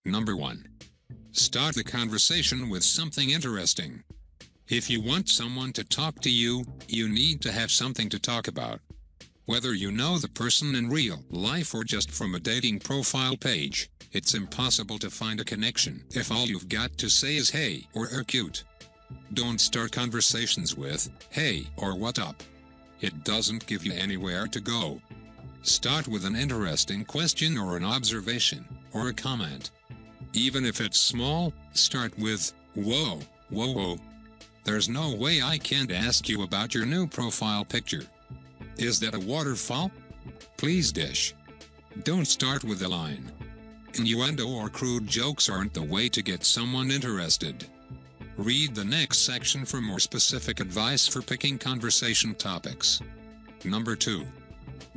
Number 1. Start the conversation with something interesting. If you want someone to talk to you, you need to have something to talk about. Whether you know the person in real life or just from a dating profile page, it's impossible to find a connection if all you've got to say is hey or cute. Don't start conversations with hey or what up. It doesn't give you anywhere to go. Start with an interesting question or an observation or a comment. Even if it's small, start with whoa, whoa, whoa. There's no way I can't ask you about your new profile picture. Is that a waterfall? Please dish. Don't start with a line. Innuendo or crude jokes aren't the way to get someone interested. Read the next section for more specific advice for picking conversation topics. Number 2.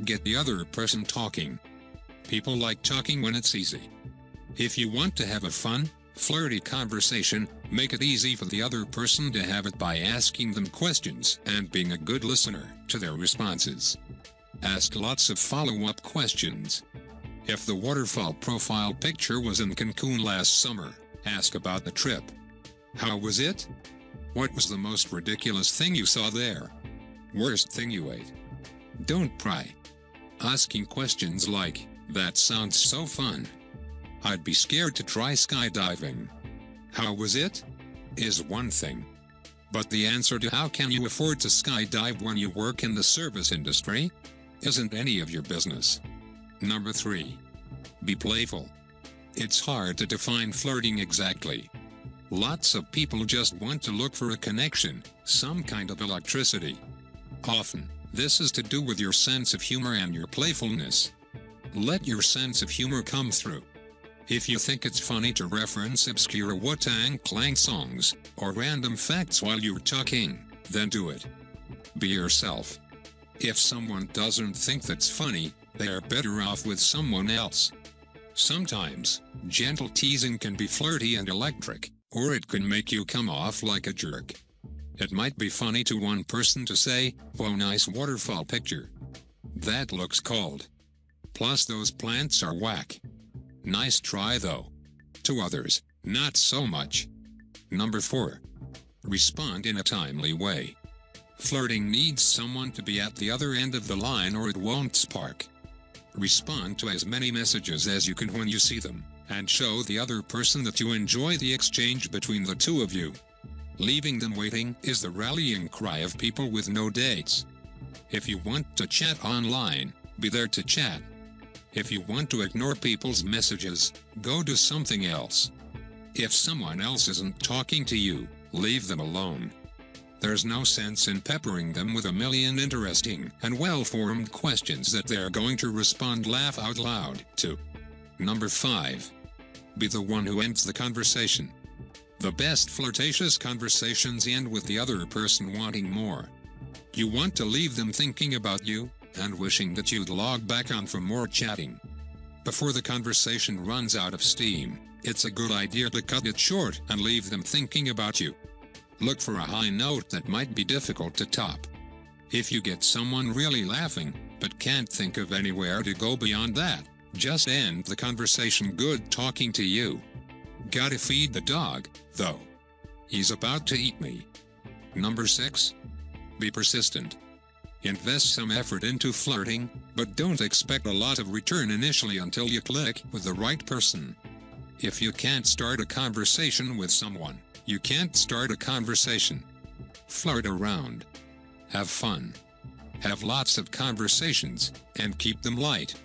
Get the other person talking. People like talking when it's easy. If you want to have a fun, flirty conversation, make it easy for the other person to have it by asking them questions and being a good listener to their responses. Ask lots of follow-up questions. If the waterfall profile picture was in Cancun last summer, ask about the trip. How was it? What was the most ridiculous thing you saw there? Worst thing you ate? Don't pry. Asking questions like, that sounds so fun. I'd be scared to try skydiving. How was it? Is one thing. But the answer to how can you afford to skydive when you work in the service industry isn't any of your business. Number 3. Be playful. It's hard to define flirting exactly. Lots of people just want to look for a connection, some kind of electricity. Often, this is to do with your sense of humor and your playfulness. Let your sense of humor come through. If you think it's funny to reference obscure Wu-Tang Clan songs, or random facts while you're talking, then do it. Be yourself. If someone doesn't think that's funny, they are better off with someone else. Sometimes, gentle teasing can be flirty and electric, or it can make you come off like a jerk. It might be funny to one person to say, "Whoa, nice waterfall picture. That looks cold. Plus those plants are whack. Nice try though." To others, not so much. Number 4. Respond in a timely way. Flirting needs someone to be at the other end of the line or it won't spark. Respond to as many messages as you can when you see them, and show the other person that you enjoy the exchange between the two of you. Leaving them waiting is the rallying cry of people with no dates. If you want to chat online, be there to chat. If you want to ignore people's messages, go do something else. If someone else isn't talking to you, leave them alone. There's no sense in peppering them with a million interesting and well-formed questions that they're going to respond laugh out loud to. Number 5. Be the one who ends the conversation. The best flirtatious conversations end with the other person wanting more. You want to leave them thinking about you, and wishing that you'd log back on for more chatting. Before the conversation runs out of steam, it's a good idea to cut it short and leave them thinking about you. Look for a high note that might be difficult to top. If you get someone really laughing, but can't think of anywhere to go beyond that, just end the conversation. Good talking to you. Gotta feed the dog, though. He's about to eat me. Number 6. Be persistent. Invest some effort into flirting, but don't expect a lot of return initially until you click with the right person. If you can't start a conversation with someone, you can't start a conversation. Flirt around. Have fun. Have lots of conversations, and keep them light.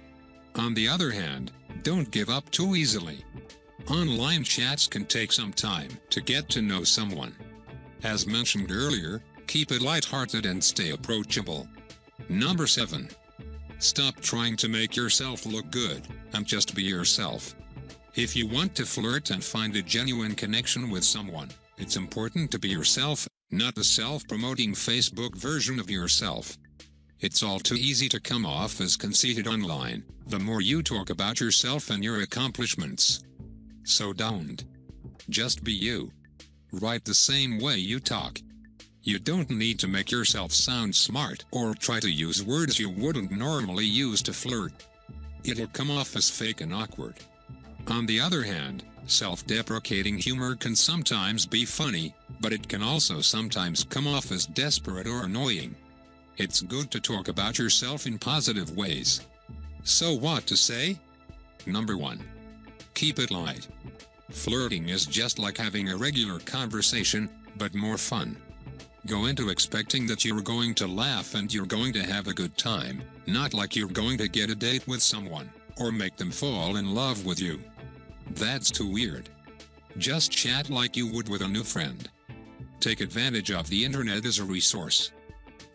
On the other hand, don't give up too easily. Online chats can take some time to get to know someone. As mentioned earlier, keep it lighthearted and stay approachable. Number 7. Stop trying to make yourself look good, and just be yourself. If you want to flirt and find a genuine connection with someone, it's important to be yourself, not the self-promoting Facebook version of yourself. It's all too easy to come off as conceited online, the more you talk about yourself and your accomplishments. So don't. Just be you. Write the same way you talk. You don't need to make yourself sound smart or try to use words you wouldn't normally use to flirt. It'll come off as fake and awkward. On the other hand, Self-deprecating humor can sometimes be funny, but it can also sometimes come off as desperate or annoying. It's good to talk about yourself in positive ways. So what to say? Number 1. Keep it light. Flirting is just like having a regular conversation, but more fun. Go into expecting that you're going to laugh and you're going to have a good time, not like you're going to get a date with someone, or make them fall in love with you. That's too weird. Just chat like you would with a new friend. Take advantage of the internet as a resource.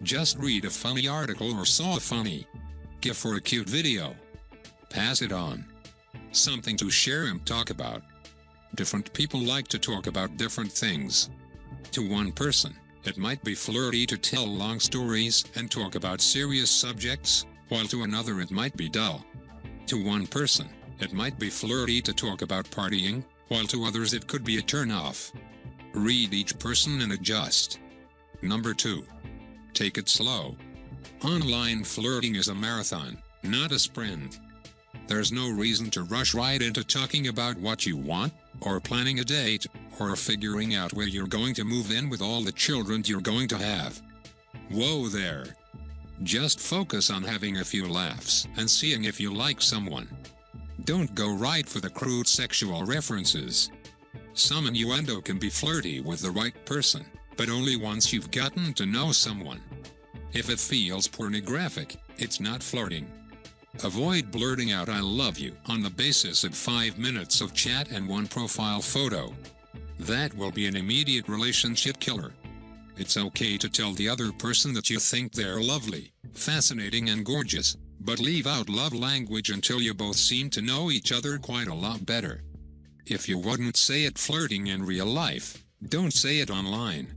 Just read a funny article or saw a funny GIF or a cute video. Pass it on. Something to share and talk about. Different people like to talk about different things. To one person, it might be flirty to tell long stories and talk about serious subjects, while to another it might be dull. To one person, it might be flirty to talk about partying, while to others it could be a turn-off. Read each person and adjust. Number 2. Take it slow. Online flirting is a marathon, not a sprint. There's no reason to rush right into talking about what you want, or planning a date, or figuring out where you're going to move in with all the children you're going to have. Whoa there. Just focus on having a few laughs and seeing if you like someone. Don't go right for the crude sexual references. Some innuendo can be flirty with the right person, but only once you've gotten to know someone. If it feels pornographic, it's not flirting. Avoid blurting out "I love you" on the basis of 5 minutes of chat and one profile photo. That will be an immediate relationship killer. It's okay to tell the other person that you think they're lovely, fascinating and gorgeous, but leave out love language until you both seem to know each other quite a lot better. If you wouldn't say it flirting in real life, don't say it online.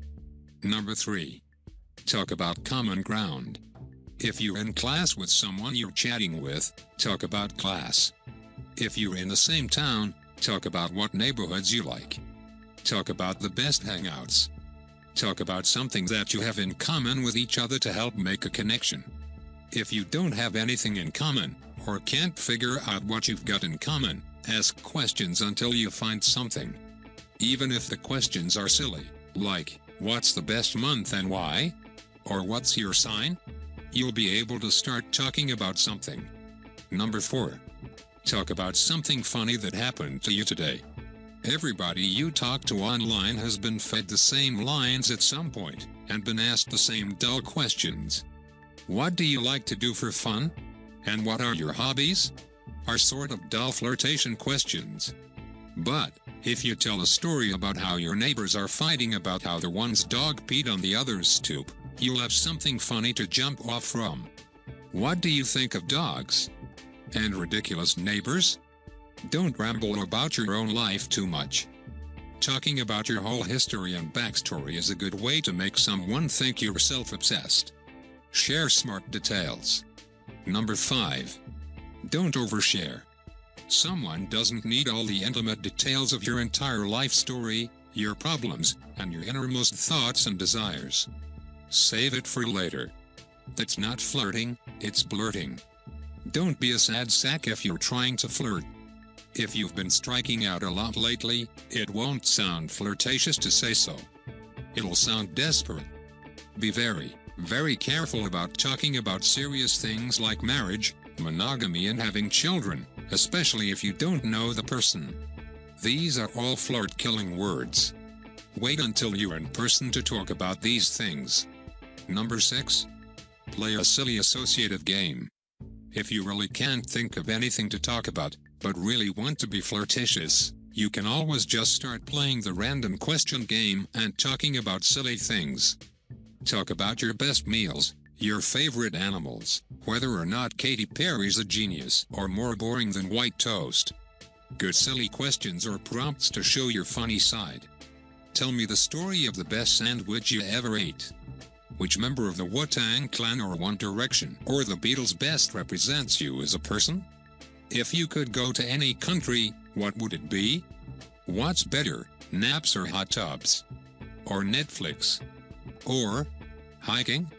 Number 3. Talk about common ground. If you're in class with someone you're chatting with, talk about class. If you're in the same town, talk about what neighborhoods you like. Talk about the best hangouts. Talk about something that you have in common with each other to help make a connection. If you don't have anything in common, or can't figure out what you've got in common, ask questions until you find something. Even if the questions are silly, like, "What's the best month and why?" or "What's your sign?" you'll be able to start talking about something. Number 4. Talk about something funny that happened to you today. Everybody you talk to online has been fed the same lines at some point, and been asked the same dull questions. What do you like to do for fun? And what are your hobbies? Are sort of dull flirtation questions. But, if you tell a story about how your neighbors are fighting about how the one's dog peed on the other's stoop, you'll have something funny to jump off from. What do you think of dogs? And ridiculous neighbors? Don't ramble about your own life too much. Talking about your whole history and backstory is a good way to make someone think you're self-obsessed. Share smart details. Number 5. Don't overshare. Someone doesn't need all the intimate details of your entire life story, your problems, and your innermost thoughts and desires. Save it for later. That's not flirting, it's blurting. Don't be a sad sack if you're trying to flirt. If you've been striking out a lot lately, it won't sound flirtatious to say so. It'll sound desperate. Be very, very careful about talking about serious things like marriage, monogamy and having children, especially if you don't know the person. These are all flirt-killing words. Wait until you're in person to talk about these things. Number 6. Play a silly associative game. If you really can't think of anything to talk about, but really want to be flirtatious, you can always just start playing the random question game and talking about silly things. Talk about your best meals, your favorite animals, whether or not Katy Perry's a genius or more boring than white toast. Good silly questions or prompts to show your funny side. Tell me the story of the best sandwich you ever ate. Which member of the Wu-Tang Clan or One Direction or the Beatles best represents you as a person? If you could go to any country, what would it be? What's better, naps or hot tubs? Or Netflix? Or hiking?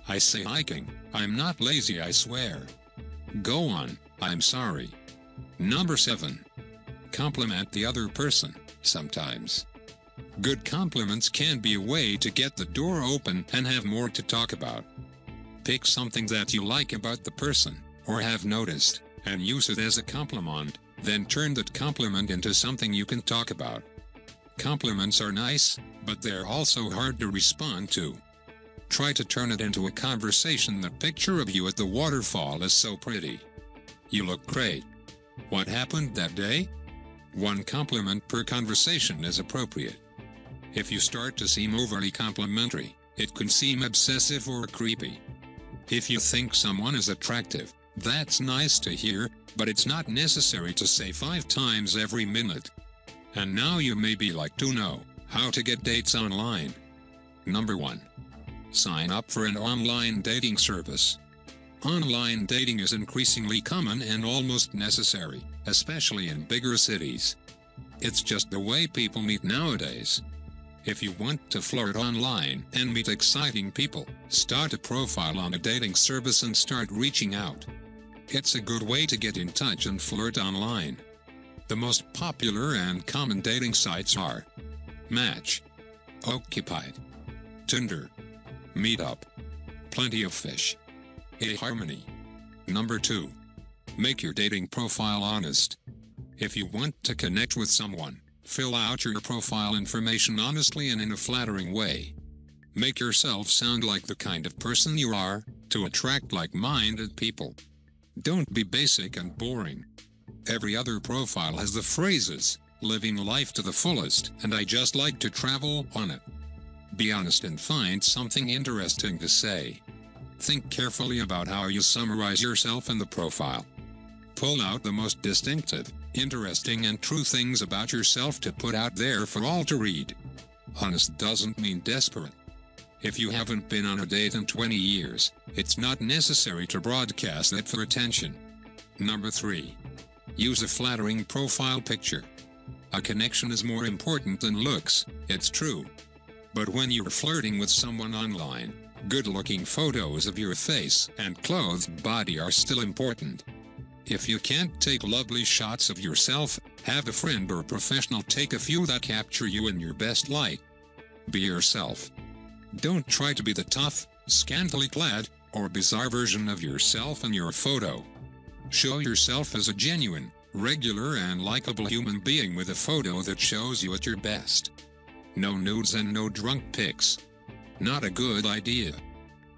I say hiking, I'm not lazy I swear. Go on, I'm sorry. Number 7. Compliment the other person, sometimes. Good compliments can be a way to get the door open and have more to talk about. Pick something that you like about the person, or have noticed, and use it as a compliment, then turn that compliment into something you can talk about. Compliments are nice, but they're also hard to respond to. Try to turn it into a conversation. The picture of you at the waterfall is so pretty. You look great. What happened that day? One compliment per conversation is appropriate. If you start to seem overly complimentary, it can seem obsessive or creepy. If you think someone is attractive, that's nice to hear, but it's not necessary to say 5 times every minute. And now you may be like to know how to get dates online. Number 1. Sign up for an online dating service. Online dating is increasingly common and almost necessary, especially in bigger cities. It's just the way people meet nowadays. If you want to flirt online and meet exciting people, start a profile on a dating service and start reaching out. It's a good way to get in touch and flirt online. The most popular and common dating sites are Match, Occupied, Tinder, Meetup, Plenty of Fish, eHarmony. Number 2. Make your dating profile honest. If you want to connect with someone, fill out your profile information honestly and in a flattering way. Make yourself sound like the kind of person you are, to attract like-minded people. Don't be basic and boring. Every other profile has the phrases, living life to the fullest, and I just like to travel on it. Be honest and find something interesting to say. Think carefully about how you summarize yourself in the profile. Pull out the most distinctive, interesting and true things about yourself to put out there for all to read. Honest doesn't mean desperate. If you haven't been on a date in 20 years, it's not necessary to broadcast it for attention. Number 3. Use a flattering profile picture. A connection is more important than looks, it's true. But when you're flirting with someone online, good-looking photos of your face and clothed body are still important. If you can't take lovely shots of yourself, have a friend or professional take a few that capture you in your best light. Be yourself. Don't try to be the tough, scantily clad, or bizarre version of yourself in your photo. Show yourself as a genuine, regular and likable human being with a photo that shows you at your best. No nudes and no drunk pics. Not a good idea.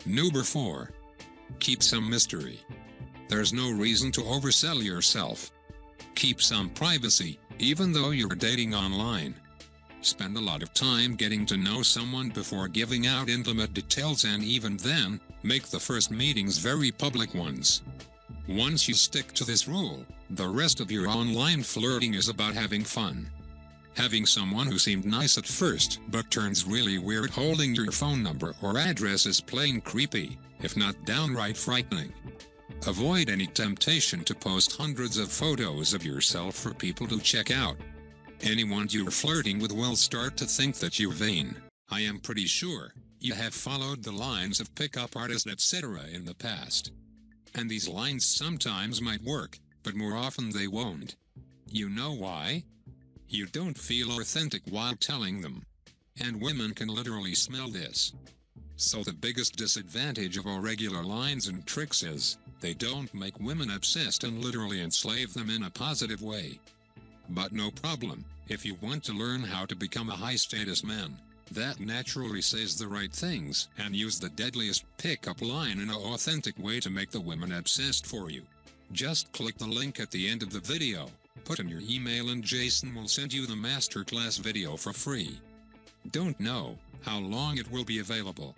Number 4. Keep some mystery. There's no reason to oversell yourself. Keep some privacy, even though you're dating online. Spend a lot of time getting to know someone before giving out intimate details, and even then, make the first meetings very public ones. Once you stick to this rule, the rest of your online flirting is about having fun. Having someone who seemed nice at first but turns really weird holding your phone number or address is plain creepy, if not downright frightening. Avoid any temptation to post hundreds of photos of yourself for people to check out. Anyone you're flirting with will start to think that you're vain. I am pretty sure you have followed the lines of pickup artists etc. in the past. And these lines sometimes might work, but more often they won't. You know why? You don't feel authentic while telling them. And women can literally smell this. So the biggest disadvantage of all regular lines and tricks is, they don't make women obsessed and literally enslave them in a positive way. But no problem, if you want to learn how to become a high-status man, that naturally says the right things and use the deadliest pickup line in an authentic way to make the women obsessed for you. Just click the link at the end of the video, put in your email and Jason will send you the masterclass video for free. Don't know how long it will be available,